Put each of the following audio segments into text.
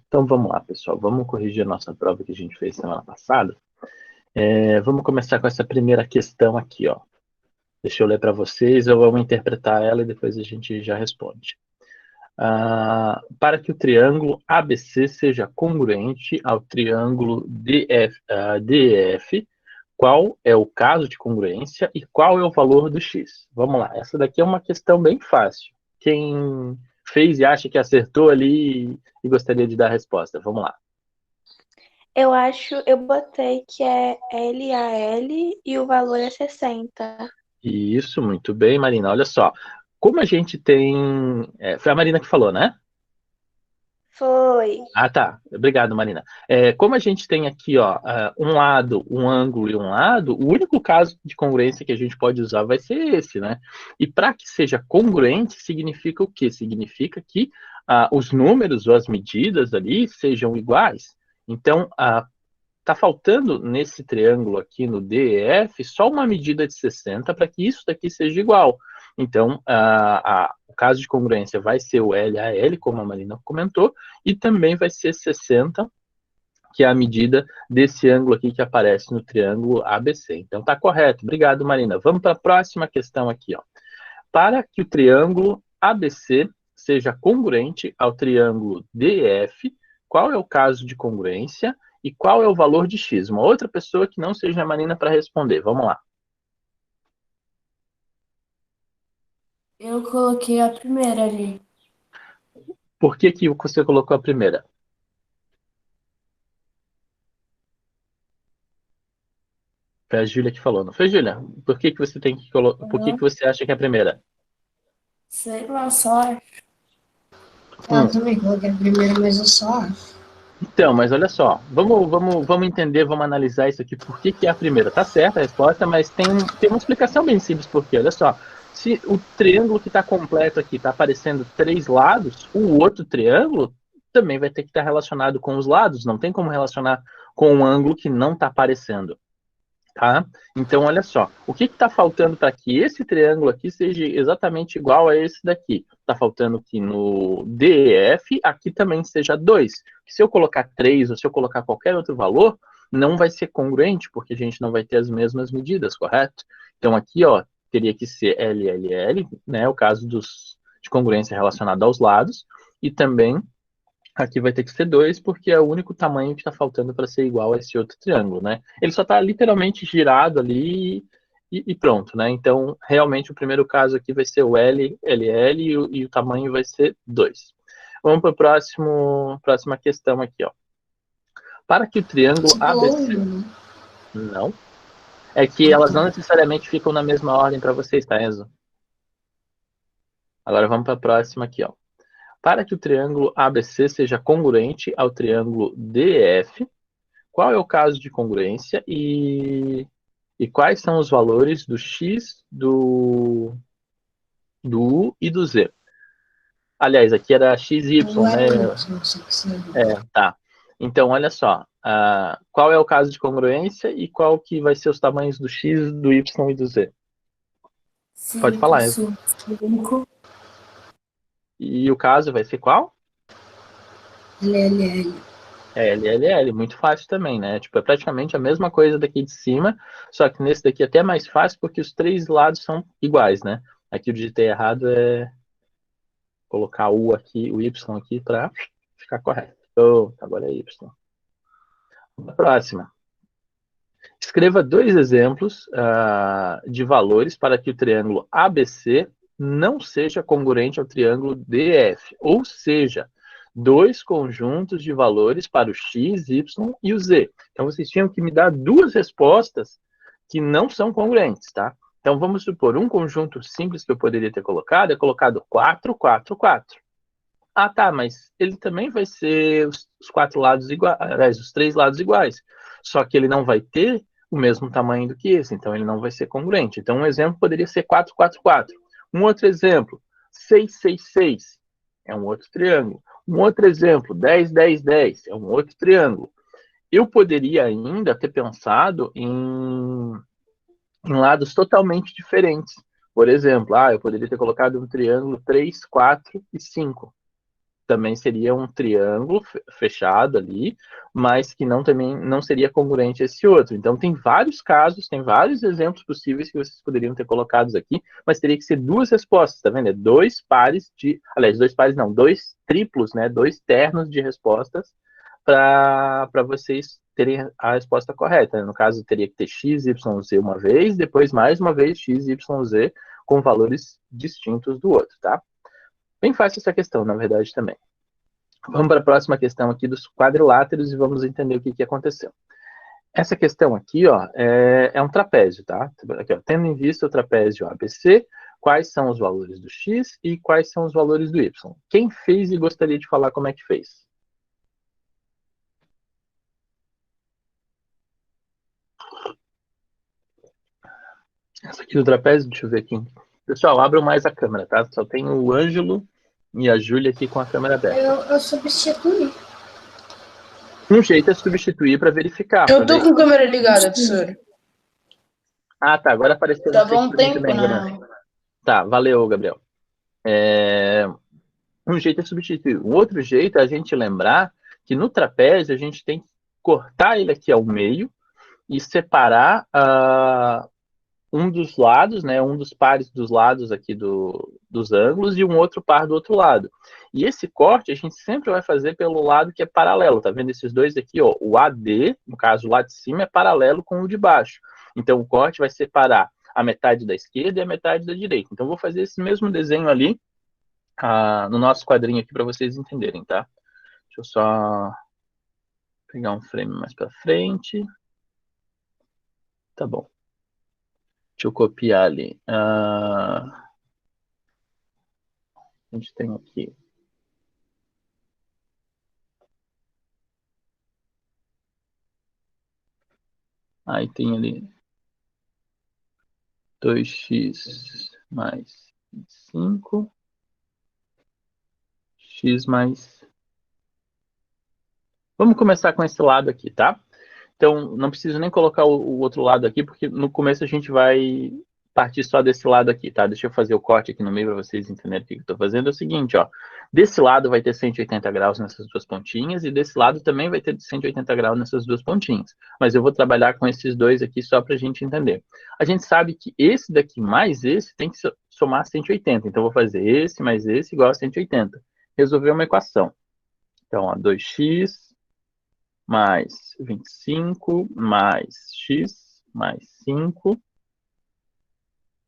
Então vamos lá, pessoal. Vamos corrigir a nossa prova que a gente fez semana passada. Vamos começar com essa primeira questão aqui, ó. Deixa eu ler para vocês, eu vou interpretar ela e depois a gente já responde. Para que o triângulo ABC seja congruente ao triângulo DF, qual é o caso de congruência e qual é o valor do x? Vamos lá, essa daqui é uma questão bem fácil. Quem fez e acha que acertou ali e gostaria de dar a resposta, vamos lá. Eu botei que é LAL e o valor é 60. Isso, muito bem, Marina. Olha só, como a gente tem... foi a Marina que falou, né? Foi. Ah, tá. Obrigado, Marina. Como a gente tem aqui, ó, um lado, um ângulo e um lado, o único caso de congruência que a gente pode usar vai ser esse, né? E para que seja congruente, significa o quê? Significa que os números ou as medidas ali sejam iguais. Então, tá faltando nesse triângulo aqui no DEF só uma medida de 60 para que isso daqui seja igual. Então, o caso de congruência vai ser o LAL, como a Marina comentou, e também vai ser 60, que é a medida desse ângulo aqui que aparece no triângulo ABC. Então, tá correto. Obrigado, Marina. Vamos para a próxima questão aqui, ó. Para que o triângulo ABC seja congruente ao triângulo DF, qual é o caso de congruência e qual é o valor de x? Uma outra pessoa que não seja a Marina para responder. Vamos lá. Eu coloquei a primeira ali. Por que você colocou a primeira? Foi a Júlia que falou, não foi, Júlia? Por que Aham. você acha que é a primeira? Sei lá, só. Eu Hum. também coloquei a primeira, mas eu só acho. Então, mas olha só, vamos entender, vamos analisar isso aqui, por que é a primeira. Tá certa a resposta, mas tem uma explicação bem simples por quê. Olha só, se o triângulo que está completo aqui está aparecendo três lados, o outro triângulo também vai ter que estar relacionado com os lados, não tem como relacionar com um ângulo que não está aparecendo. Tá? Então, olha só, o que está faltando para que esse triângulo aqui seja exatamente igual a esse daqui? Está faltando que no DEF aqui também seja 2. Se eu colocar 3 ou se eu colocar qualquer outro valor, não vai ser congruente, porque a gente não vai ter as mesmas medidas, correto? Então, aqui, ó, teria que ser LLL, né, o caso de congruência relacionada aos lados, e também aqui vai ter que ser 2, porque é o único tamanho que está faltando para ser igual a esse outro triângulo, né? Ele só está literalmente girado ali e pronto, né? Então, realmente, o primeiro caso aqui vai ser o LL e o tamanho vai ser 2. Vamos para a próxima questão aqui, ó. Para que o triângulo Você falou ABC... uma, né? Não. É que Ah, elas tá. não necessariamente ficam na mesma ordem para vocês, tá, Enzo? Agora vamos para a próxima aqui, ó. Para que o triângulo ABC seja congruente ao triângulo DF, qual é o caso de congruência e quais são os valores do x, do u e do z? Aliás, aqui era x e O y, né? L, você precisa. Tá. Então, olha só. Qual é o caso de congruência e qual que vai ser os tamanhos do x, do y e do z? Pode 5 falar, Enzo. sub 5. E o caso vai ser qual? LLL. É LLL, muito fácil também, né? Tipo, é praticamente a mesma coisa daqui de cima, só que nesse daqui é até mais fácil porque os três lados são iguais, né? Aqui eu digitei errado, colocar o aqui, o y aqui para ficar correto. Oh, agora é y. A próxima. Escreva dois exemplos de valores para que o triângulo ABC não seja congruente ao triângulo DF, ou seja, dois conjuntos de valores para o x, y e o z. Então, vocês tinham que me dar duas respostas que não são congruentes, tá? Então, vamos supor, um conjunto simples que eu poderia ter colocado é colocado 4, 4, 4. Ah, tá, mas ele também vai ser os quatro lados iguais, os três lados iguais. Só que ele não vai ter o mesmo tamanho do que esse, então ele não vai ser congruente. Então, um exemplo poderia ser 4, 4, 4. Um outro exemplo, 6, 6, 6. É um outro triângulo. Um outro exemplo, 10, 10, 10. É um outro triângulo. Eu poderia ainda ter pensado em lados totalmente diferentes. Por exemplo, eu poderia ter colocado um triângulo 3, 4 e 5. também seria um triângulo fechado ali, mas que também não seria congruente a esse outro. Então, tem vários casos, tem vários exemplos possíveis que vocês poderiam ter colocados aqui, mas teria que ser duas respostas, tá vendo? É dois pares de... Aliás, dois pares não, dois triplos, né? Dois ternos de respostas para vocês terem a resposta correta. No caso, teria que ter x, y, z uma vez, depois mais uma vez x, y, z com valores distintos do outro, tá? Bem fácil essa questão, na verdade, também. Vamos para a próxima questão aqui dos quadriláteros e vamos entender o que aconteceu. Essa questão aqui, ó, é um trapézio, tá? Aqui, ó, tendo em vista o trapézio ABC, quais são os valores do x e quais são os valores do y? Quem fez e gostaria de falar como é que fez? Essa aqui do trapézio, deixa eu ver aqui. Pessoal, abram mais a câmera, tá? Só tem o Ângelo e a Júlia aqui com a câmera aberta. Eu substituí. Um jeito é substituir para verificar. Eu tô com a câmera ligada, professor. Ah, tá. Agora apareceu Tava você um também, tempo, Gabriel. né? Tá, valeu, Gabriel. Um jeito é substituir. O outro jeito é a gente lembrar que no trapézio a gente tem que cortar ele aqui ao meio e separar um dos lados, né, um dos pares dos lados aqui dos ângulos e um outro par do outro lado. E esse corte a gente sempre vai fazer pelo lado que é paralelo, tá vendo esses dois aqui, ó, o AD, no caso o lado de cima é paralelo com o de baixo. Então o corte vai separar a metade da esquerda e a metade da direita. Então eu vou fazer esse mesmo desenho ali no nosso quadrinho aqui para vocês entenderem, tá? Deixa eu só pegar um frame mais para frente. Tá bom. Deixa eu copiar ali. A gente tem aqui. Aí tem ali 2x mais 25. X mais... Vamos começar com esse lado aqui, tá? Então, não preciso nem colocar o outro lado aqui, porque no começo a gente vai partir só desse lado aqui, tá? Deixa eu fazer o corte aqui no meio para vocês entenderem o que eu estou fazendo. É o seguinte, ó. Desse lado vai ter 180 graus nessas duas pontinhas, e desse lado também vai ter 180 graus nessas duas pontinhas. Mas eu vou trabalhar com esses dois aqui só para a gente entender. A gente sabe que esse daqui mais esse tem que somar 180. Então, eu vou fazer esse mais esse igual a 180. Resolver uma equação. Então, ó, 2x mais 25 mais x mais 5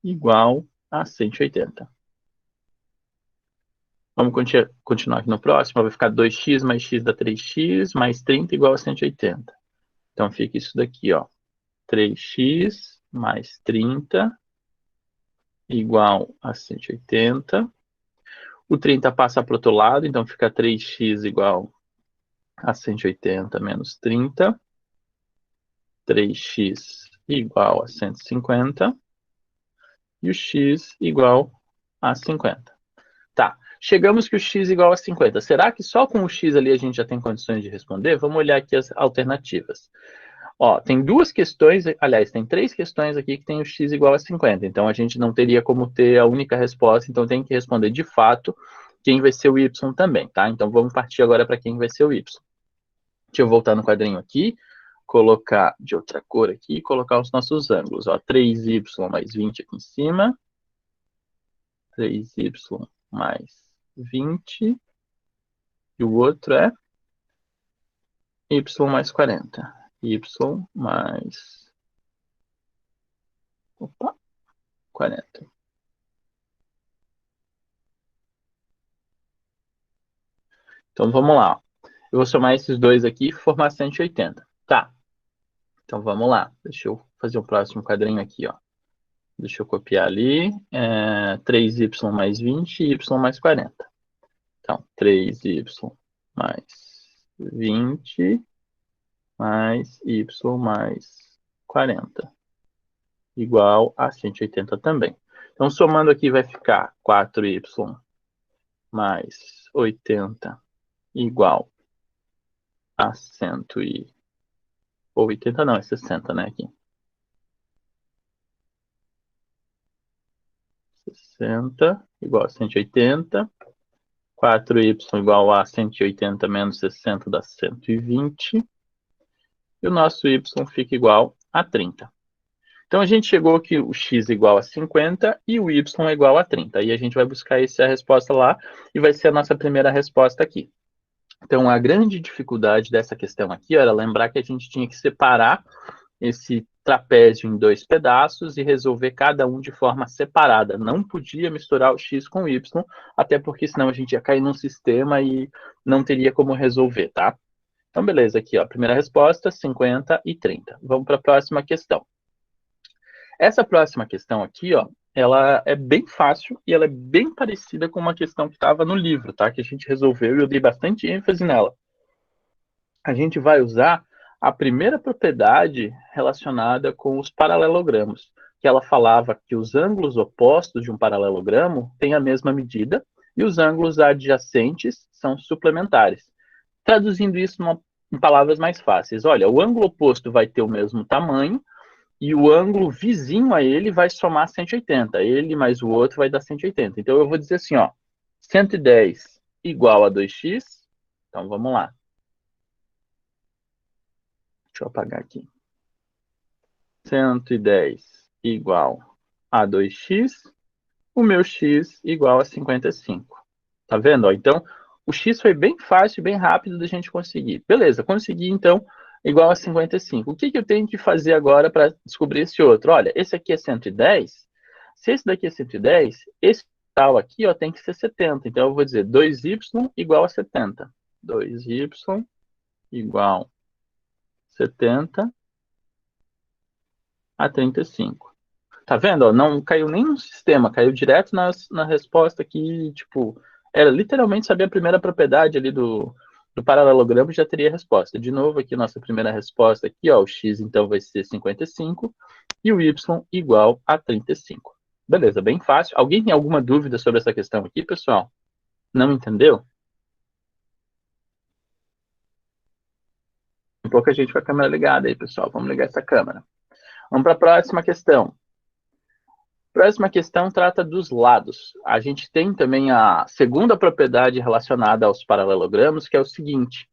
igual a 180. Vamos continuar aqui no próximo. Vai ficar 2x mais x dá 3x mais 30 igual a 180. Então fica isso daqui, ó. 3x mais 30 igual a 180. O 30 passa para o outro lado, então fica 3x igual a 180 menos 30. 3x igual a 150. E o x igual a 50. Tá, chegamos que o x igual a 50. Será que só com o x ali a gente já tem condições de responder? Vamos olhar aqui as alternativas. Ó, tem duas questões, aliás, tem três questões aqui que tem o x igual a 50. Então, a gente não teria como ter a única resposta, então tem que responder de fato quem vai ser o y também, tá? Então, vamos partir agora para quem vai ser o y. Deixa eu voltar no quadrinho aqui, colocar de outra cor aqui e colocar os nossos ângulos. Ó, 3y mais 20 aqui em cima. 3y mais 20. E o outro é y mais 40. Y mais... Opa! 40. Então, vamos lá. Eu vou somar esses dois aqui e formar 180. Tá. Então, vamos lá. Deixa eu fazer o próximo quadrinho aqui, ó. Deixa eu copiar ali. 3y mais 20 e y mais 40. Então, 3y mais 20 mais y mais 40. Igual a 180 também. Então, somando aqui vai ficar 4y mais 80 igual a 100 e... Ou 80 não, é 60, né, aqui. 60 igual a 180. 4y igual a 180 menos 60 dá 120. E o nosso y fica igual a 30. Então, a gente chegou que o x é igual a 50 e o y é igual a 30. Aí a gente vai buscar essa resposta lá e vai ser a nossa primeira resposta aqui. Então, a grande dificuldade dessa questão aqui era lembrar que a gente tinha que separar esse trapézio em 2 pedaços e resolver cada um de forma separada. Não podia misturar o x com o y, até porque senão a gente ia cair num sistema e não teria como resolver, tá? Então, beleza, aqui, ó, primeira resposta, 50 e 30. Vamos para a próxima questão. Essa próxima questão aqui, ó, ela é bem fácil e ela é bem parecida com uma questão que estava no livro, tá? Que a gente resolveu e eu dei bastante ênfase nela. A gente vai usar a primeira propriedade relacionada com os paralelogramos, que ela falava que os ângulos opostos de um paralelogramo têm a mesma medida e os ângulos adjacentes são suplementares. Traduzindo isso em palavras mais fáceis, olha, o ângulo oposto vai ter o mesmo tamanho e o ângulo vizinho a ele vai somar 180. Ele mais o outro vai dar 180. Então, eu vou dizer assim, ó, 110 igual a 2x. Então, vamos lá. Deixa eu apagar aqui. 110 igual a 2x. O meu x igual a 55. Tá vendo? Ó? Então, o x foi bem fácil, bem rápido da gente conseguir. Beleza, consegui, então, igual a 55. O que eu tenho que fazer agora para descobrir esse outro? Olha, esse aqui é 110. Se esse daqui é 110, esse tal aqui ó, tem que ser 70. Então, eu vou dizer 2y igual a 70. 2y igual a 70 a 35. Tá vendo? Ó, não caiu nem no sistema, caiu direto na resposta aqui, tipo, era literalmente saber a primeira propriedade ali do paralelogramo, já teria a resposta. De novo, aqui nossa primeira resposta aqui, ó, o x então vai ser 55 e o y igual a 35. Beleza, bem fácil. Alguém tem alguma dúvida sobre essa questão aqui, pessoal? Não entendeu? Um pouco a gente com a câmera ligada aí, pessoal. Vamos ligar essa câmera. Vamos para a próxima questão. Próxima questão trata dos lados. A gente tem também a segunda propriedade relacionada aos paralelogramos, que é o seguinte,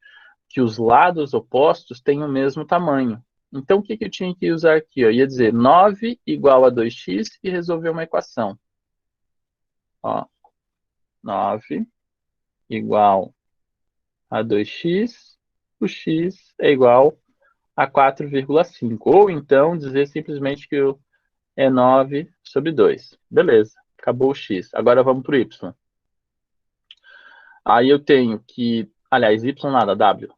que os lados opostos têm o mesmo tamanho. Então, o que eu tinha que usar aqui? Eu ia dizer 9 igual a 2x e resolver uma equação. Ó, 9 igual a 2x, o x é igual a 4,5. Ou então, dizer simplesmente que é 9 sobre 2. Beleza, acabou o x. Agora vamos para o y. Aí eu tenho que, aliás, y nada, w.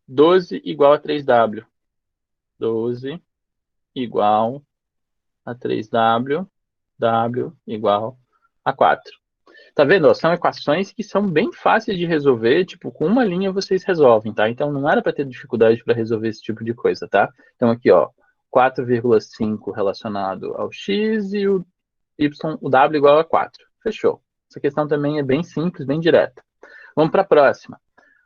12 igual a 3w. 12 igual a 3w. W igual a 4. Tá vendo? Ó, são equações que são bem fáceis de resolver, tipo, com uma linha vocês resolvem, tá? Então não era para ter dificuldade para resolver esse tipo de coisa, tá? Então aqui, ó, 4,5 relacionado ao x e o w igual a 4. Fechou. Essa questão também é bem simples, bem direta. Vamos para a próxima.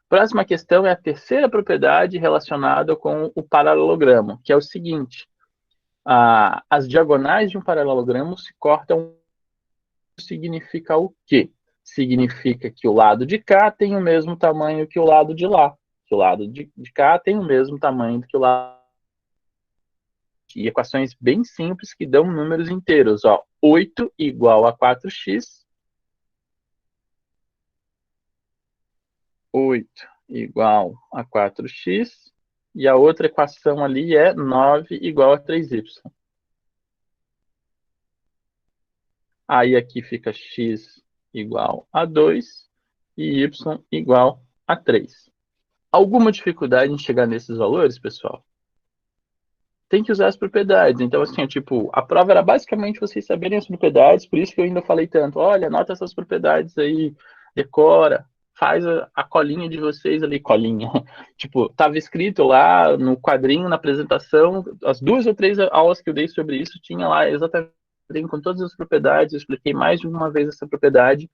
Próxima questão é a terceira propriedade relacionada com o paralelogramo, que é o seguinte. As diagonais de um paralelogramo se cortam. Significa o quê? Significa que o lado de cá tem o mesmo tamanho que o lado de lá. Que o lado de cá tem o mesmo tamanho que o lado. E equações bem simples que dão números inteiros. Ó, 8 igual a 4x. 8 igual a 4x. E a outra equação ali é 9 igual a 3y. Aí aqui fica x igual a 2 e y igual a 3. Alguma dificuldade em chegar nesses valores, pessoal? Tem que usar as propriedades. Então, assim, tipo, a prova era basicamente vocês saberem as propriedades, por isso que eu ainda falei tanto. Olha, anota essas propriedades aí, decora, faz a colinha de vocês ali, colinha. Tipo, estava escrito lá no quadrinho, na apresentação, as 2 ou 3 aulas que eu dei sobre isso, tinha lá exatamente com todas as propriedades, eu expliquei mais de uma vez essa propriedade,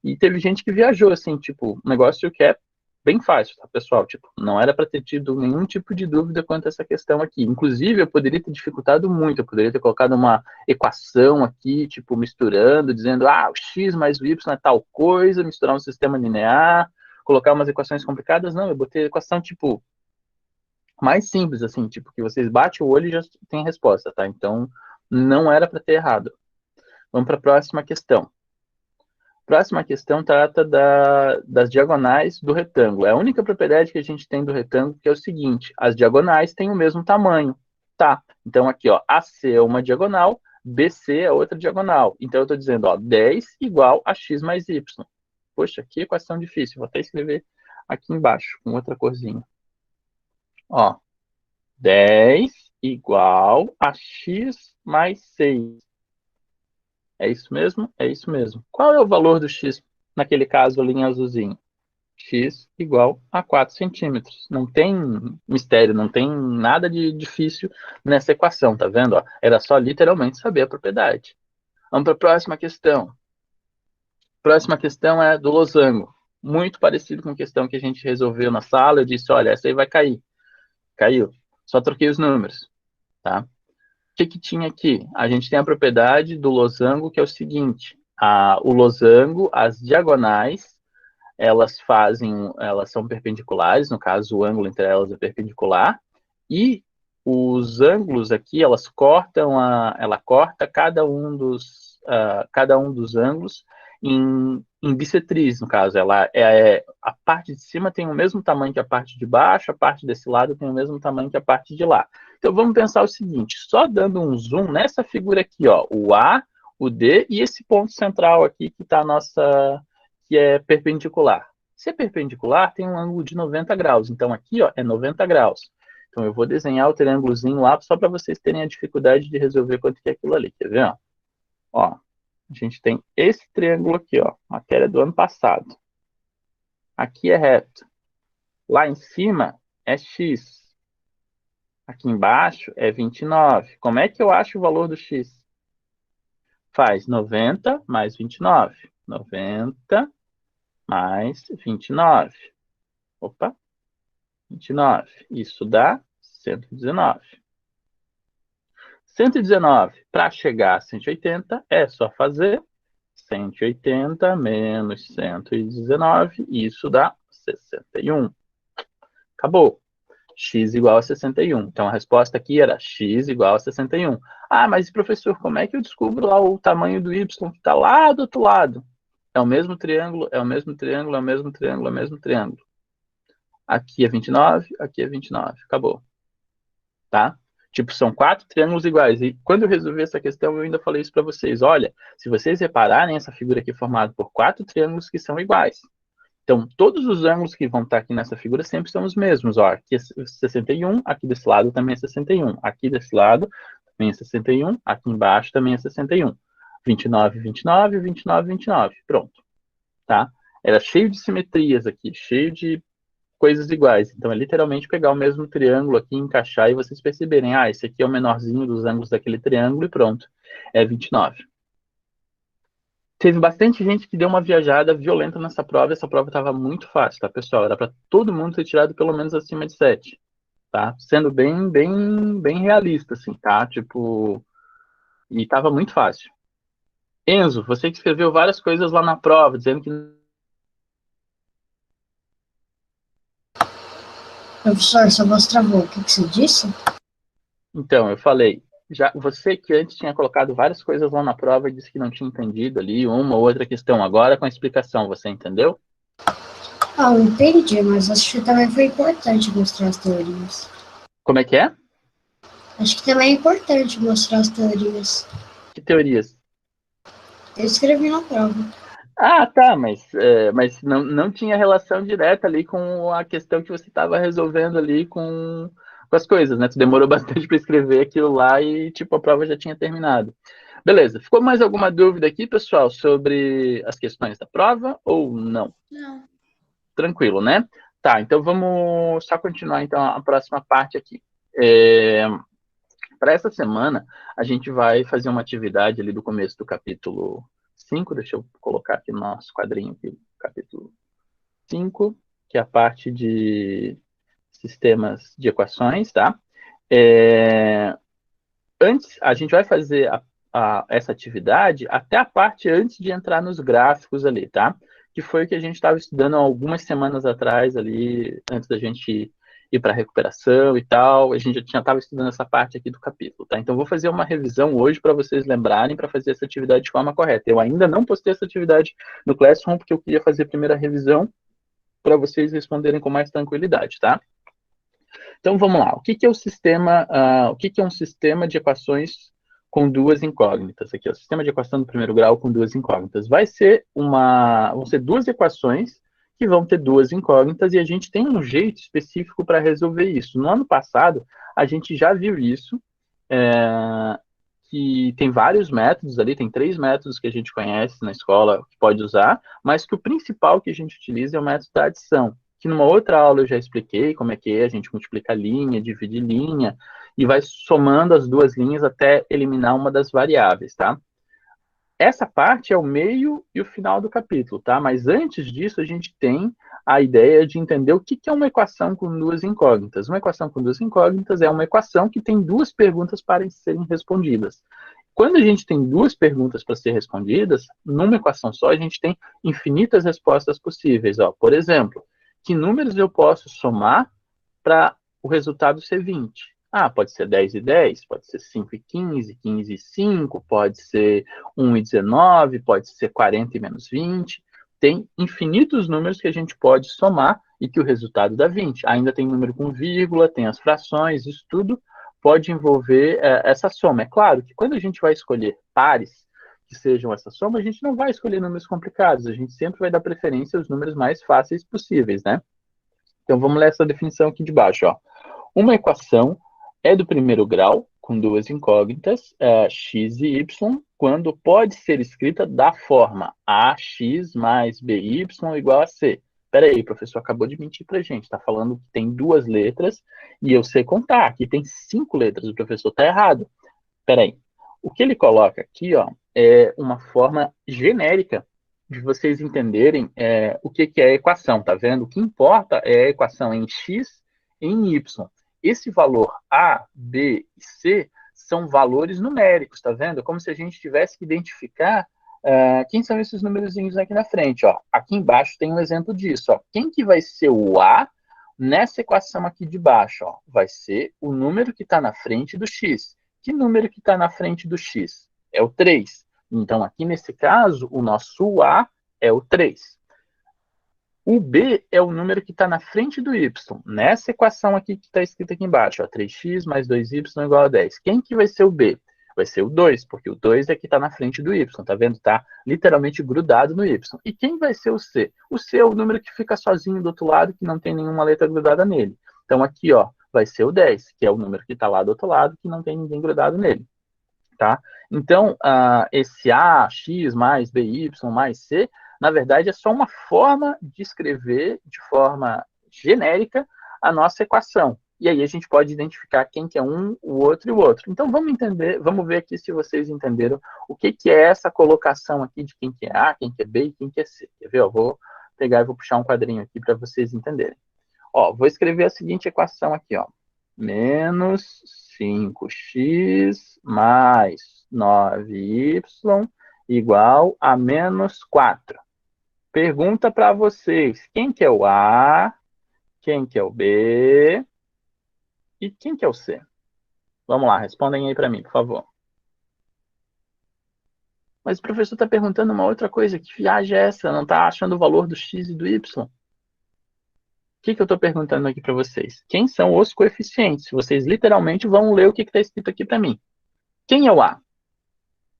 e teve gente que viajou, assim, tipo, um negócio que é bem fácil, tá, pessoal? Tipo, não era para ter tido nenhum tipo de dúvida quanto a essa questão aqui. Inclusive, eu poderia ter dificultado muito, eu poderia ter colocado uma equação aqui, tipo, misturando, dizendo, o x mais o y é tal coisa, misturar um sistema linear, colocar umas equações complicadas. Não, eu botei a equação, tipo, mais simples, assim, tipo, que vocês batem o olho e já tem a resposta, tá? Então, não era para ter errado. Vamos para a próxima questão. Próxima questão trata das diagonais do retângulo. É a única propriedade que a gente tem do retângulo, que é o seguinte, as diagonais têm o mesmo tamanho. Tá, então aqui, ó, AC é uma diagonal, BC é outra diagonal. Então eu estou dizendo, ó, 10 igual a x mais y. Poxa, que equação difícil. Vou até escrever aqui embaixo, com outra corzinha. Ó, 10 igual a x mais 6. É isso mesmo? É isso mesmo. Qual é o valor do x, naquele caso ali em azulzinho? X igual a 4 centímetros. Não tem mistério, não tem nada de difícil nessa equação, tá vendo? Ó, era só literalmente saber a propriedade. Vamos para a próxima questão. Próxima questão é do losango. Muito parecido com a questão que a gente resolveu na sala. Eu disse, olha, essa aí vai cair. Caiu. Só troquei os números, tá? O que tinha aqui? A gente tem a propriedade do losango, que é o seguinte, o losango, as diagonais, elas são perpendiculares, no caso, o ângulo entre elas é perpendicular, e os ângulos aqui, ela corta cada um dos ângulos em bissetriz, no caso, a parte de cima tem o mesmo tamanho que a parte de baixo, a parte desse lado tem o mesmo tamanho que a parte de lá. Então, vamos pensar o seguinte, só dando um zoom nessa figura aqui, ó, o A, o D e esse ponto central aqui que está que é perpendicular. Se é perpendicular, tem um ângulo de 90 graus. Então, aqui, ó, é 90 graus. Então, eu vou desenhar o triângulozinho lá só para vocês terem a dificuldade de resolver quanto que é aquilo ali. Quer ver? Ó, a gente tem esse triângulo aqui, ó, matéria do ano passado. Aqui é reto. Lá em cima é x. Aqui embaixo é 29. Como é que eu acho o valor do x? Faz 90 mais 29. 90 mais 29. Opa, 29. Isso dá 119. 119, para chegar a 180, é só fazer 180 menos 119, e isso dá 61. Acabou. X igual a 61. Então, a resposta aqui era x igual a 61. Ah, mas professor, como é que eu descubro lá o tamanho do y que está lá do outro lado? É o mesmo triângulo, é o mesmo triângulo, é o mesmo triângulo, é o mesmo triângulo. Aqui é 29, aqui é 29. Acabou. Tá? Tipo, são 4 triângulos iguais. E quando eu resolvi essa questão, eu ainda falei isso para vocês. Olha, se vocês repararem, essa figura aqui é formada por 4 triângulos que são iguais. Então, todos os ângulos que vão estar aqui nessa figura sempre são os mesmos. Ó, aqui é 61, aqui desse lado também é 61. Aqui desse lado também é 61, aqui embaixo também é 61. 29, 29, 29, 29. Pronto. Tá? Era cheio de simetrias aqui, cheio de coisas iguais. Então, é literalmente pegar o mesmo triângulo aqui, encaixar e vocês perceberem, esse aqui é o menorzinho dos ângulos daquele triângulo e pronto. É 29. Teve bastante gente que deu uma viajada violenta nessa prova, essa prova estava muito fácil, tá, pessoal? Era para todo mundo ter tirado pelo menos acima de 7, tá? Sendo bem realista, assim, tá? Tipo, e estava muito fácil. Enzo, você que escreveu várias coisas lá na prova, dizendo que... Professor, sua voz travou. O que você disse? Então, eu falei, você que antes tinha colocado várias coisas lá na prova e disse que não tinha entendido ali, uma ou outra questão, agora com a explicação, você entendeu? Eu entendi, mas acho que também foi importante mostrar as teorias. Como é que é? Acho que também é importante mostrar as teorias. Que teorias? Eu escrevi na prova. Tá, mas não tinha relação direta ali com a questão que você estava resolvendo ali com as coisas, né? Tu demorou bastante para escrever aquilo lá e, tipo, a prova já tinha terminado. Beleza. Ficou mais alguma dúvida aqui, pessoal, sobre as questões da prova ou não? Não. Tranquilo, né? Tá, então vamos só continuar, então, a próxima parte aqui. Para essa semana, a gente vai fazer uma atividade ali do começo do capítulo 5, deixa eu colocar aqui no nosso quadrinho aqui, capítulo 5. que é a parte de sistemas de equações, tá? Antes, a gente vai fazer essa atividade até a parte antes de entrar nos gráficos ali, tá? Que foi o que a gente estava estudando algumas semanas atrás ali, antes da gente ir para a recuperação e tal. A gente já estava estudando essa parte aqui do capítulo, tá? Então, vou fazer uma revisão hoje para vocês lembrarem para fazer essa atividade de forma correta. Eu ainda não postei essa atividade no Classroom, porque eu queria fazer a primeira revisão para vocês responderem com mais tranquilidade, tá? Então, vamos lá. O que é o sistema, o que é um sistema de equações com duas incógnitas? Aqui, o sistema de equação do primeiro grau com duas incógnitas. Vão ser duas equações que vão ter duas incógnitas e a gente tem um jeito específico para resolver isso. No ano passado, a gente já viu isso, que tem vários métodos ali, tem 3 métodos que a gente conhece na escola que pode usar, mas que o principal que a gente utiliza é o método da adição, que numa outra aula eu já expliquei como é que a gente multiplica linha, divide linha, e vai somando as duas linhas até eliminar uma das variáveis, tá? Essa parte é o meio e o final do capítulo, tá? Mas antes disso, a gente tem a ideia de entender o que é uma equação com duas incógnitas. Uma equação com duas incógnitas é uma equação que tem duas perguntas para serem respondidas. Quando a gente tem duas perguntas para ser respondidas, numa equação só, a gente tem infinitas respostas possíveis. Ó, por exemplo, que números eu posso somar para o resultado ser 20? Ah, pode ser 10 e 10, pode ser 5 e 15, 15 e 5, pode ser 1 e 19, pode ser 40 e menos 20. Tem infinitos números que a gente pode somar e que o resultado dá 20. Ainda tem número com vírgula, tem as frações, isso tudo pode envolver essa soma. É claro que quando a gente vai escolher pares que sejam essa soma, a gente não vai escolher números complicados, a gente sempre vai dar preferência aos números mais fáceis possíveis, né? Então, vamos ler essa definição aqui de baixo, ó. Uma equação é do primeiro grau, com duas incógnitas, x e y, quando pode ser escrita da forma ax mais by igual a c. Espera aí, o professor acabou de mentir para a gente, está falando que tem duas letras, e eu sei contar, aqui tem 5 letras, o professor está errado. Espera aí. O que ele coloca aqui, ó, é uma forma genérica de vocês entenderem o que é a equação, tá vendo? O que importa é a equação em x e em y. Esse valor A, B e C são valores numéricos, tá vendo? Como se a gente tivesse que identificar quem são esses númerozinhos aqui na frente, ó. Aqui embaixo tem um exemplo disso, ó. Quem que vai ser o A nessa equação aqui de baixo, ó? Vai ser o número que está na frente do x. Que número que está na frente do x? É o 3. Então, aqui nesse caso, o nosso A é o 3. O B é o número que está na frente do y. Nessa equação aqui que está escrita aqui embaixo, ó, 3x mais 2y igual a 10. Quem que vai ser o B? Vai ser o 2, porque o 2 é que está na frente do y, tá vendo? Está literalmente grudado no y. E quem vai ser o C? O C é o número que fica sozinho do outro lado, que não tem nenhuma letra grudada nele. Então, aqui, ó, vai ser o 10, que é o número que está lá do outro lado, que não tem ninguém grudado nele. Tá? Então, esse A, X mais BY mais C, na verdade, é só uma forma de escrever de forma genérica a nossa equação. E aí a gente pode identificar quem que é um, o outro e o outro. Então, vamos ver aqui se vocês entenderam o que é essa colocação aqui de quem que é A, quem que é B e quem que é C. Quer ver? Eu vou pegar e vou puxar um quadrinho aqui para vocês entenderem. Ó, vou escrever a seguinte equação aqui, ó. Menos 5x mais 9y igual a menos 4. Pergunta para vocês, quem que é o A, quem que é o B e quem que é o C? Vamos lá, respondem aí para mim, por favor. Mas o professor está perguntando uma outra coisa, que viagem é essa? Não está achando o valor do x e do y? O que eu estou perguntando aqui para vocês? Quem são os coeficientes? Vocês literalmente vão ler o que está escrito aqui para mim. Quem é o A?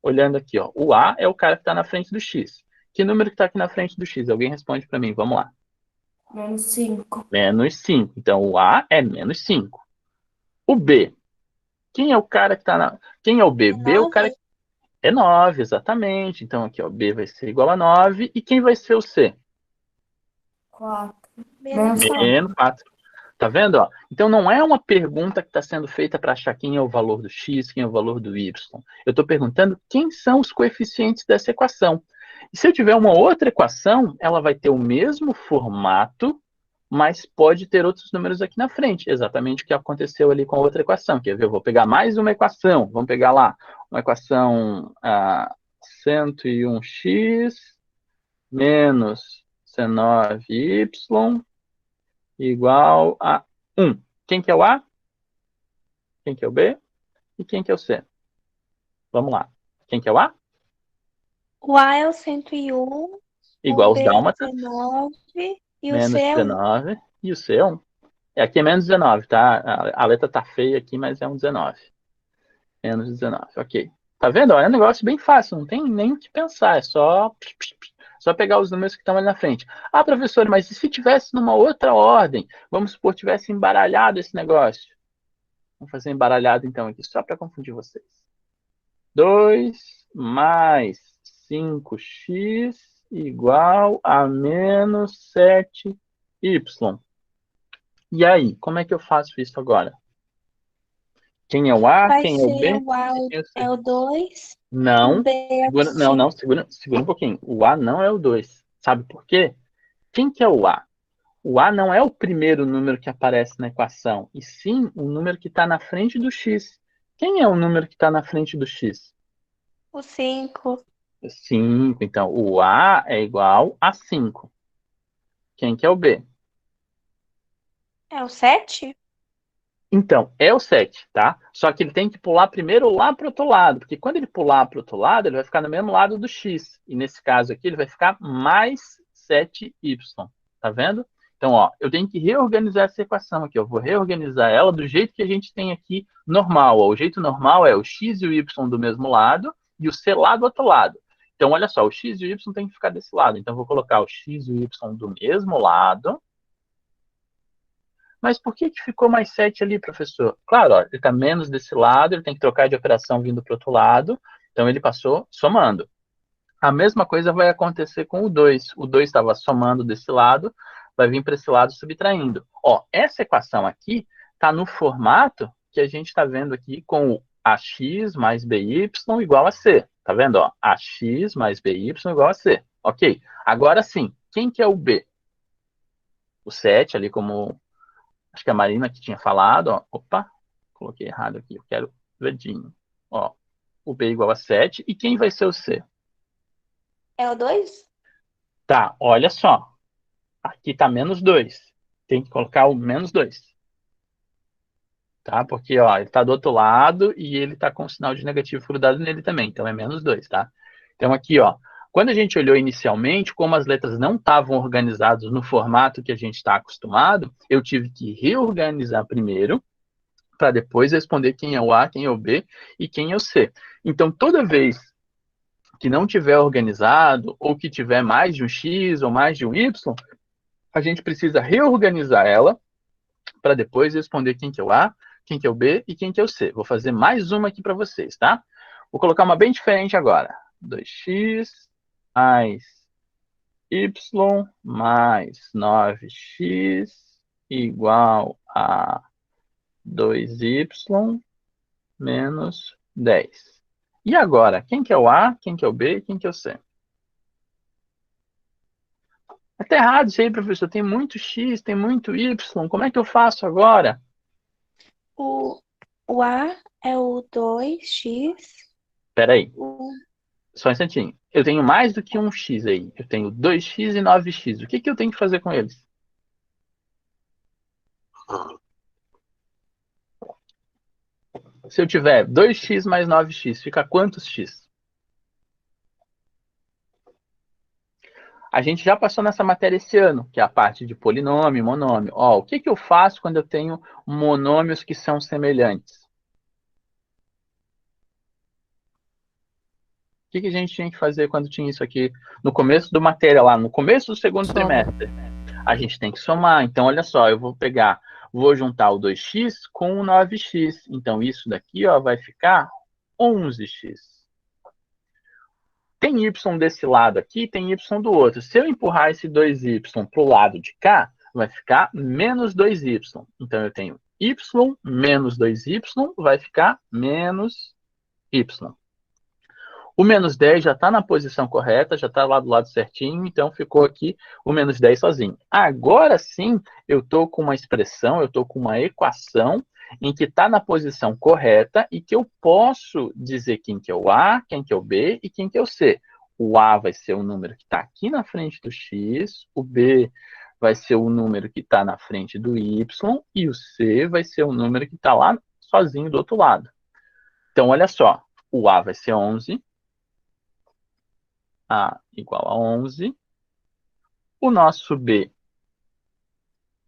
Olhando aqui, ó. O A é o cara que está na frente do x. Que número que está aqui na frente do x? Alguém responde para mim, vamos lá. Menos 5. Menos 5. Então, o A é menos 5. O B. Quem é o cara que está na... Quem é o B? B é o cara que... É 9, exatamente. Então, aqui, ó, B vai ser igual a 9. E quem vai ser o C? 4. Menos Menos 4. Tá vendo? Ó? Então, não é uma pergunta que está sendo feita para achar quem é o valor do x, quem é o valor do y. Eu estou perguntando quem são os coeficientes dessa equação. E se eu tiver uma outra equação, ela vai ter o mesmo formato, mas pode ter outros números aqui na frente, exatamente o que aconteceu ali com a outra equação. Quer ver? Eu vou pegar mais uma equação, vamos pegar lá, uma equação 101x menos C9y igual a 1. Quem que é o A? Quem que é o B? E quem que é o C? Vamos lá. Quem que é o A? O A é o 101, Igual o aos B é o dálmatas, 19 e o menos C é 1. 19, e o C é 1. Aqui é menos 19, tá? A letra tá feia aqui, mas é um 19. Menos 19, ok. Tá vendo? É um negócio bem fácil, não tem nem o que pensar, é só pegar os números que estão ali na frente. Ah, professor, mas e se tivesse numa outra ordem? Vamos supor, tivesse embaralhado esse negócio. Vamos fazer embaralhado então aqui, só para confundir vocês. 2 mais 5x igual a menos 7y. E aí, como é que eu faço isso agora? Quem é o A, Vai quem é o B? ser o A Quem é o C? é o 2, o Não, B é o segura, não, 5. não, segura um pouquinho. O A não é o 2. Sabe por quê? Quem que é o A? O A não é o primeiro número que aparece na equação, e sim o número que está na frente do x. Quem é o número que está na frente do x? O 5 5. Então, o A é igual a 5. Quem que é o B? é o 7? Então, é o 7, tá? Só que ele tem que pular primeiro lá para o outro lado, porque quando ele pular para o outro lado, ele vai ficar no mesmo lado do x. E nesse caso aqui, ele vai ficar mais 7y. Tá vendo? Então, ó, eu tenho que reorganizar essa equação aqui. Eu vou reorganizar ela do jeito que a gente tem aqui normal. Ó. O jeito normal é o x e o y do mesmo lado e o c lá do outro lado. Então, olha só, o x e o y tem que ficar desse lado. Então, eu vou colocar o x e o y do mesmo lado. Mas por que ficou mais 7 ali, professor? Claro, ó, ele está menos desse lado, ele tem que trocar de operação vindo para o outro lado, então ele passou somando. A mesma coisa vai acontecer com o 2. O 2 estava somando desse lado, vai vir para esse lado subtraindo. Ó, essa equação aqui está no formato que a gente está vendo aqui com o ax mais by igual a c. Tá vendo? Ó, ax mais by igual a c. Ok. Agora sim, quem que é o b? O 7 ali como... Acho que a Marina que tinha falado, ó. Opa, coloquei errado aqui, eu quero verdinho. Ó, o B igual a 7. E quem vai ser o C? É o 2? Tá, olha só. Aqui tá menos 2. Tem que colocar o menos 2. Tá? Porque, ó, ele tá do outro lado e ele tá com o sinal de negativo grudado nele também. Então é menos 2, tá? Então aqui, ó. Quando a gente olhou inicialmente, como as letras não estavam organizadas no formato que a gente está acostumado, eu tive que reorganizar primeiro, para depois responder quem é o A, quem é o B e quem é o C. Então, toda vez que não tiver organizado, ou que tiver mais de um X ou mais de um Y, a gente precisa reorganizar ela para depois responder quem que é o A, quem que é o B e quem que é o C. Vou fazer mais uma aqui para vocês, tá? Vou colocar uma bem diferente agora. 2x mais y mais 9x igual a 2y menos 10. E agora, quem que é o A, quem que é o B e quem que é o C? Tá errado isso aí, professor. Tem muito X, tem muito Y. Como é que eu faço agora? O A é o 2x. Espera aí, O... só um instantinho. Eu tenho mais do que um X aí. Eu tenho 2x e 9x. O que que eu tenho que fazer com eles? Se eu tiver 2x mais 9x, fica quantos X? A gente já passou nessa matéria esse ano, que é a parte de polinômio e monômio. Ó, o que que eu faço quando eu tenho monômios que são semelhantes? O que que a gente tinha que fazer quando tinha isso aqui no começo do matéria lá, no começo do segundo trimestre? A gente tem que somar. Então, olha só, eu vou juntar o 2x com o 9x. Então, isso daqui, ó, vai ficar 11x. Tem y desse lado aqui, tem y do outro. Se eu empurrar esse 2y para o lado de cá, vai ficar menos 2y. Então, eu tenho y menos 2y vai ficar menos y. O menos 10 já está na posição correta, já está lá do lado certinho, então ficou aqui o menos 10 sozinho. Agora sim, eu estou com uma expressão, eu estou com uma equação em que está na posição correta e que eu posso dizer quem que é o A, quem que é o B e quem que é o C. O A vai ser o número que está aqui na frente do X, o B vai ser o número que está na frente do Y e o C vai ser o número que está lá sozinho do outro lado. Então, olha só, o A vai ser 11, A igual a 11, o nosso B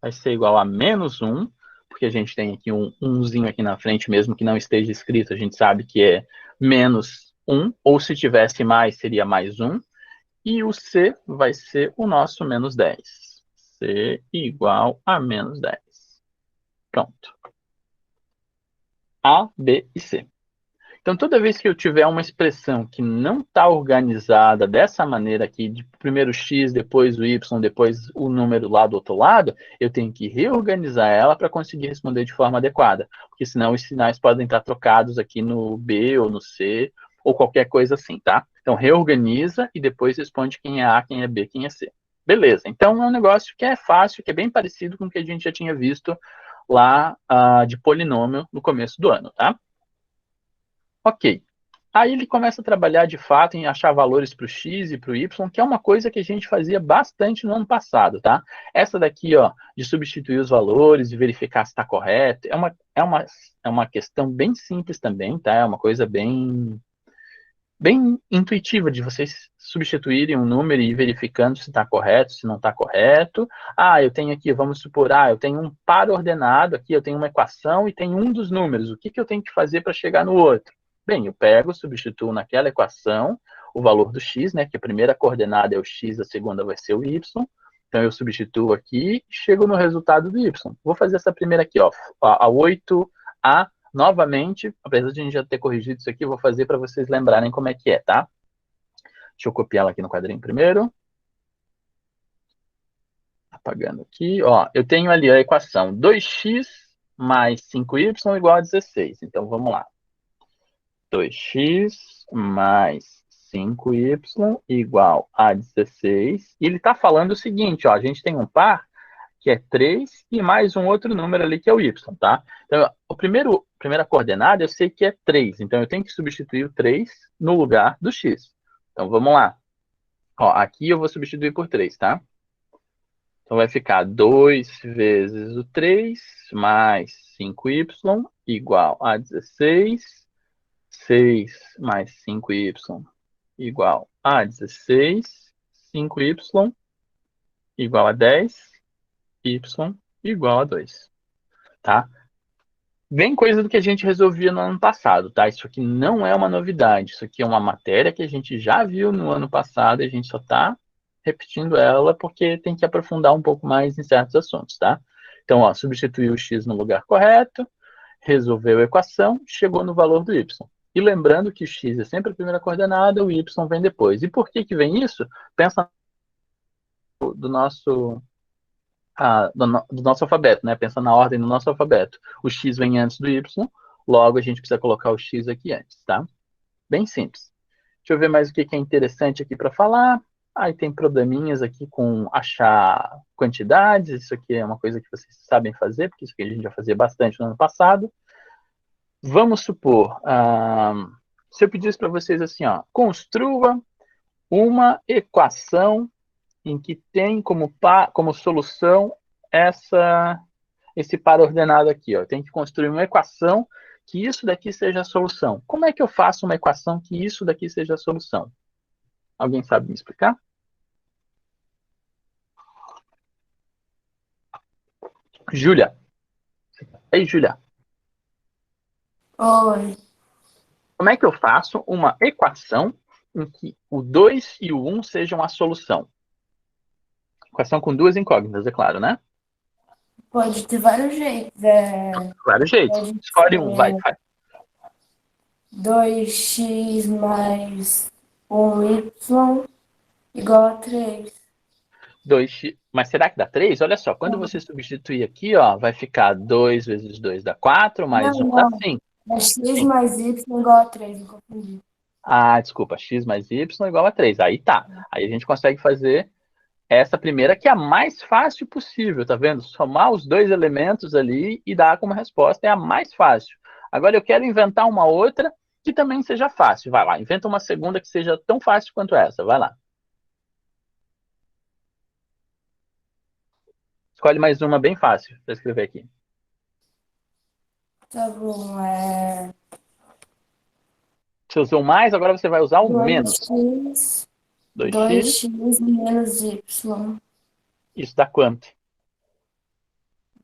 vai ser igual a menos 1, porque a gente tem aqui um 1zinho aqui na frente, mesmo que não esteja escrito, a gente sabe que é menos 1, ou se tivesse mais, seria mais 1, e o C vai ser o nosso menos 10. C igual a menos 10. Pronto. A, B e C. Então, toda vez que eu tiver uma expressão que não está organizada dessa maneira aqui, de primeiro x, depois o y, depois o número lá do outro lado, eu tenho que reorganizar ela para conseguir responder de forma adequada, porque senão os sinais podem estar trocados aqui no B ou no C, ou qualquer coisa assim, tá? Então, reorganiza e depois responde quem é A, quem é B, quem é C. Beleza, então é um negócio que é fácil, que é bem parecido com o que a gente já tinha visto lá de polinômio no começo do ano, tá? Ok. Aí ele começa a trabalhar de fato em achar valores para o x e para o y, que é uma coisa que a gente fazia bastante no ano passado, tá? Essa daqui, ó, de substituir os valores, de verificar se está correto, é uma questão bem simples também, tá? É uma coisa bem intuitiva de vocês substituírem um número e ir verificando se está correto, se não está correto. Ah, eu tenho aqui, vamos supor, eu tenho um par ordenado aqui, eu tenho uma equação e tem um dos números. O que eu tenho que fazer para chegar no outro? Bem, eu pego, substituo naquela equação o valor do x, né, que a primeira coordenada é o x, a segunda vai ser o y. Então, eu substituo aqui e chego no resultado do y. Vou fazer essa primeira aqui, ó, a 8a. Novamente, apesar de a gente já ter corrigido isso aqui, eu vou fazer para vocês lembrarem como é que é, tá? Deixa eu copiar ela aqui no quadrinho primeiro. Apagando aqui, ó. Eu tenho ali a equação 2x mais 5y igual a 16. Então, vamos lá. 2x mais 5y igual a 16. E ele está falando o seguinte, ó. A gente tem um par que é 3, e mais um outro número ali que é o y, tá? Então, primeira coordenada eu sei que é 3, então eu tenho que substituir o 3 no lugar do x. Então, vamos lá. Ó, aqui eu vou substituir por 3, tá? Então, vai ficar 2 vezes o 3 mais 5y igual a 16. 6 mais 5y igual a 16. 5y igual a 10. Y igual a 2, tá? Bem coisa do que a gente resolvia no ano passado, tá? Isso aqui não é uma novidade, isso aqui é uma matéria que a gente já viu no ano passado e a gente só tá repetindo ela porque tem que aprofundar um pouco mais em certos assuntos, tá? Então, ó, substituiu o x no lugar correto, resolveu a equação, chegou no valor do y. E lembrando que o x é sempre a primeira coordenada, o y vem depois. E por que vem isso? Pensa do nosso alfabeto, né? Pensa na ordem do nosso alfabeto. O x vem antes do y, logo a gente precisa colocar o x aqui antes, tá? Bem simples. Deixa eu ver mais o que é interessante aqui para falar. Aí tem probleminhas aqui com achar quantidades. Isso aqui é uma coisa que vocês sabem fazer, porque isso aqui a gente já fazia bastante no ano passado. Vamos supor, se eu pedisse para vocês assim, ó, construa uma equação em que tem como solução esse par ordenado aqui. Ó. Eu tenho que construir uma equação que isso daqui seja a solução. Como é que eu faço uma equação que isso daqui seja a solução? Alguém sabe me explicar? Júlia. Ei, Júlia. Oi. Como é que eu faço uma equação em que o 2 e o 1 sejam a solução? Equação com duas incógnitas, é claro, né? Pode ter vários jeitos. Vários jeitos. Pode Escolhe um, vai. 2x mais 1y igual a 3. 2x, mas será que dá 3? Olha só, quando você substituir aqui, ó, vai ficar 2 vezes 2 dá 4, mais 1 dá 5. É x mais y igual a 3, não confundi. Ah, desculpa, x mais y igual a 3. Aí tá. Aí a gente consegue fazer essa primeira, que é a mais fácil possível, tá vendo? Somar os dois elementos ali e dar como resposta é a mais fácil. Agora eu quero inventar uma outra que também seja fácil. Vai lá, inventa uma segunda que seja tão fácil quanto essa. Vai lá. Escolhe mais uma bem fácil para escrever aqui. Tá bom, Você usou mais, agora você vai usar o menos. 2x, 2x, 2x menos y isso dá quanto?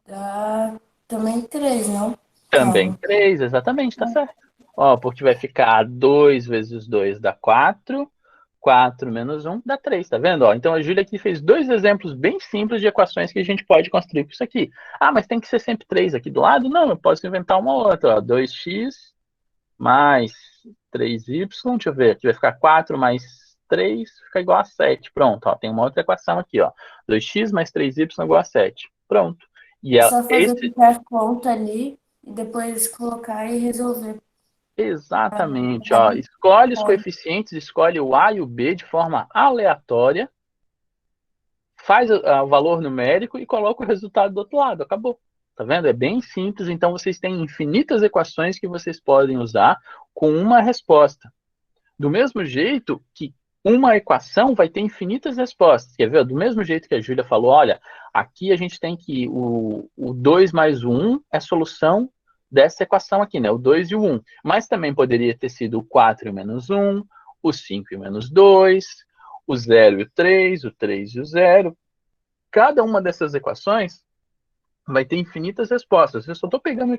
dá também 3, não? Também Calma. 3, exatamente, tá certo. Ó, porque vai ficar 2 vezes 2 dá 4, 4 menos 1 dá 3, tá vendo? Ó, então a Júlia aqui fez dois exemplos bem simples de equações que a gente pode construir com isso aqui. Ah, mas tem que ser sempre 3 aqui do lado? Não, eu posso inventar uma outra. Ó, 2x mais 3y, deixa eu ver, aqui vai ficar 4 mais 3, fica igual a 7. Pronto, ó, tem uma outra equação aqui, ó. 2x mais 3y igual a 7. Pronto. E É só fazer esse... a conta ali e depois colocar e resolver. Exatamente, ó. Escolhe os coeficientes, escolhe o A e o B de forma aleatória, faz o valor numérico e coloca o resultado do outro lado. Acabou. Tá vendo? É bem simples, então vocês têm infinitas equações que vocês podem usar com uma resposta. Do mesmo jeito que uma equação vai ter infinitas respostas. Quer ver? Do mesmo jeito que a Júlia falou, olha, aqui a gente tem que o 2 mais o 1 é a solução dessa equação aqui, né? O 2 e o 1. Mas também poderia ter sido o 4 e o menos 1, o 5 e o menos 2, o 0 e o 3 e o 0. Cada uma dessas equações vai ter infinitas respostas. Eu só estou pegando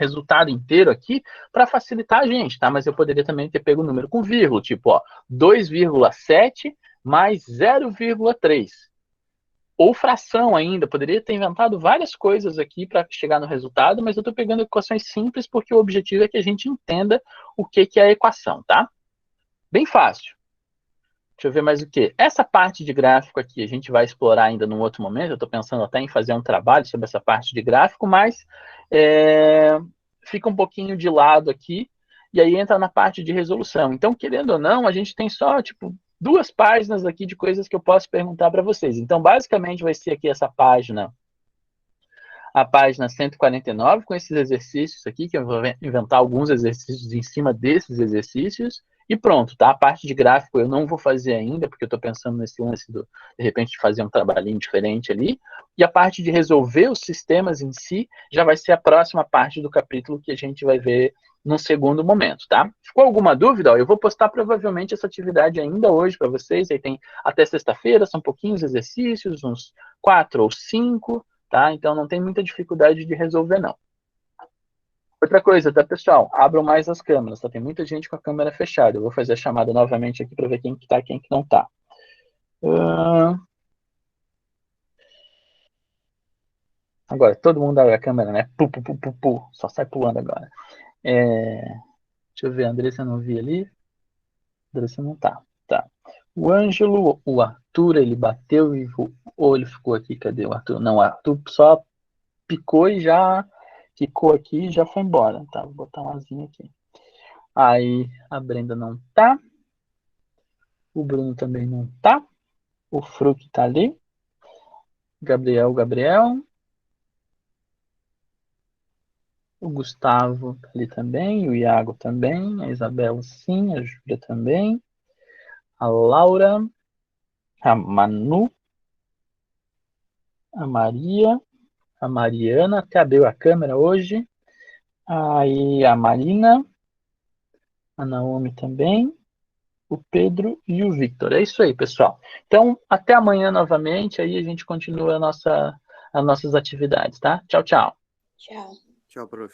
resultado inteiro aqui para facilitar a gente, tá? Mas eu poderia também ter pego o número com vírgula, tipo, ó, 2,7 mais 0,3. Ou fração ainda, poderia ter inventado várias coisas aqui para chegar no resultado, mas eu estou pegando equações simples porque o objetivo é que a gente entenda o que é a equação, tá? Bem fácil. Deixa eu ver mais o que. Essa parte de gráfico aqui a gente vai explorar ainda num outro momento. Eu estou pensando até em fazer um trabalho sobre essa parte de gráfico, mas fica um pouquinho de lado aqui e aí entra na parte de resolução. Então, querendo ou não, a gente tem só tipo 2 páginas aqui de coisas que eu posso perguntar para vocês. Então, basicamente vai ser aqui essa página, a página 149, com esses exercícios aqui, que eu vou inventar alguns exercícios em cima desses exercícios. E pronto, tá? A parte de gráfico eu não vou fazer ainda, porque eu estou pensando nesse lance de repente, de fazer um trabalhinho diferente ali. E a parte de resolver os sistemas em si já vai ser a próxima parte do capítulo que a gente vai ver num segundo momento, tá? Ficou alguma dúvida? Ó, eu vou postar provavelmente essa atividade ainda hoje para vocês. Aí tem até sexta-feira, são pouquinhos exercícios, uns 4 ou 5, tá? Então não tem muita dificuldade de resolver, não. Outra coisa, tá, pessoal? Abram mais as câmeras, tá? Tem muita gente com a câmera fechada. Eu vou fazer a chamada novamente aqui para ver quem que tá e quem que não tá. Agora, todo mundo abre a câmera, né? Pu. Só sai pulando agora. Deixa eu ver, a Andressa eu não vi ali. A Andressa não tá. Tá. O Ângelo, o Arthur, ele bateu e ou ele ficou aqui. Cadê o Arthur? Não, o Arthur só picou e já ficou aqui e já foi embora. Tá, vou botar um azinho aqui. Aí a Brenda não tá. O Bruno também não tá. O Fruc tá ali. Gabriel. O Gustavo tá ali também. O Iago também. A Isabela sim. A Júlia também. A Laura. A Manu. A Maria. A Mariana. Até abriu a câmera hoje. Aí a Marina. A Naomi também. O Pedro e o Victor. É isso aí, pessoal. Então, até amanhã novamente. Aí a gente continua as nossas atividades, tá? Tchau, tchau. Tchau. Tchau, prof.